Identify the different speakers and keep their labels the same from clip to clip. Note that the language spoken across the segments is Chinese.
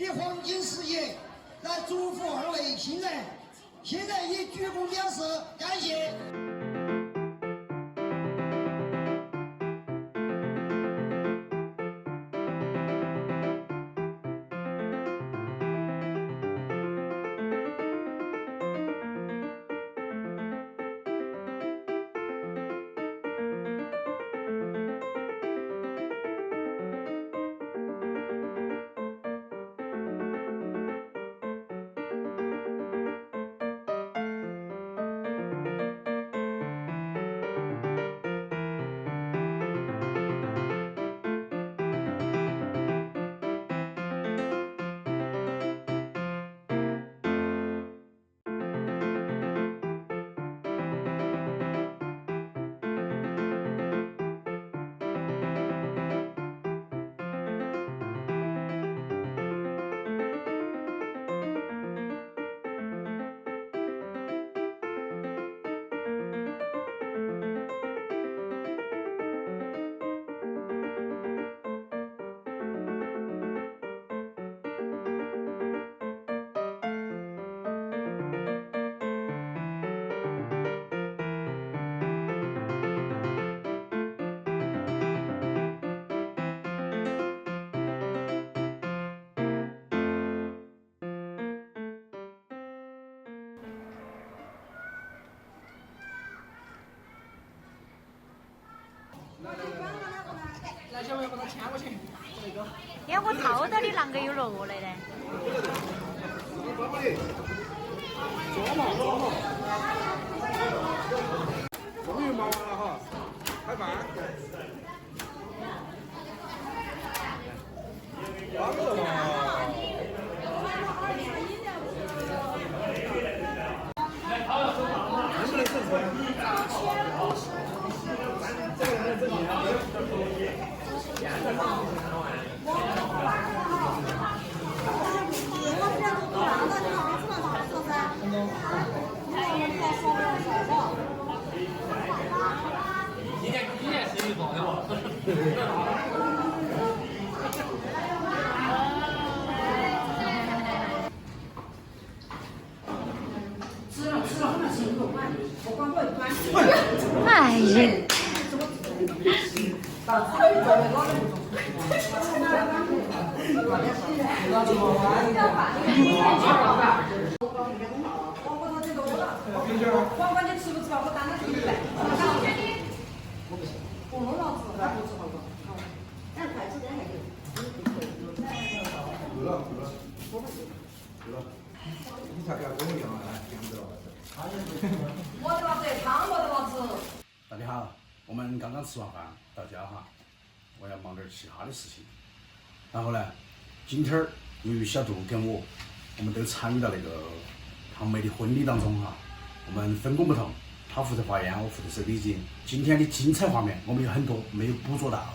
Speaker 1: 的黄金时节，来祝福二位新人。现在以鞠躬表示感谢。
Speaker 2: 来，小朋友把它牵过去。
Speaker 3: 哎，我套到的啷个有落来呢？
Speaker 2: 坐嘛，坐嘛。终于忙完了哈，开饭。帮着嘛。能不能正常？这个人正常。
Speaker 4: 一年是一个对吧？
Speaker 3: 哎呀！
Speaker 5: 黄瓜你吃不吃啊？我单子给你来。我不行。我老吃，他不吃黄瓜。但筷子在还有。
Speaker 2: 够了，够了。够了。你才不要跟我一样啊！这样子了。
Speaker 5: 我的老子汤，我的老子。
Speaker 6: 大家好，我们刚刚吃完饭到家哈，我要忙点其他的事情。然后呢，今天由于小杜跟我们都参与到那个堂妹的婚礼当中哈，我们分工不同，他负责发言，我负责收礼金。今天的精彩画面我们有很多没有捕捉到，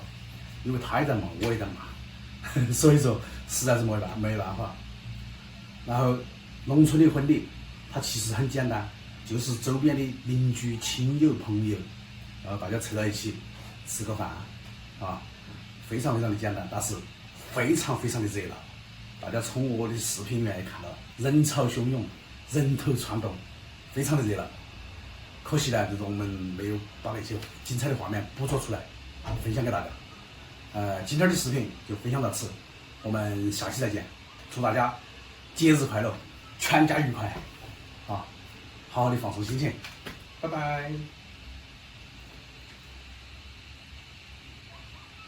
Speaker 6: 因为他也在忙，我也在忙，所以说实在是没办法。然后农村的婚礼，它其实很简单，就是周边的邻居、亲友、朋友，然后大家凑到一起吃个饭，啊，非常的简单，但是非常的热闹。大家从我的视频里面也看到，人潮汹涌，人头攒动，非常的热闹。可惜呢，就是我们没有把那些精彩的画面捕捉出来，分享给大家。今天的视频就分享到此，我们下期再见，祝大家节日快乐，全家愉快，啊，好好的放松心情，拜拜。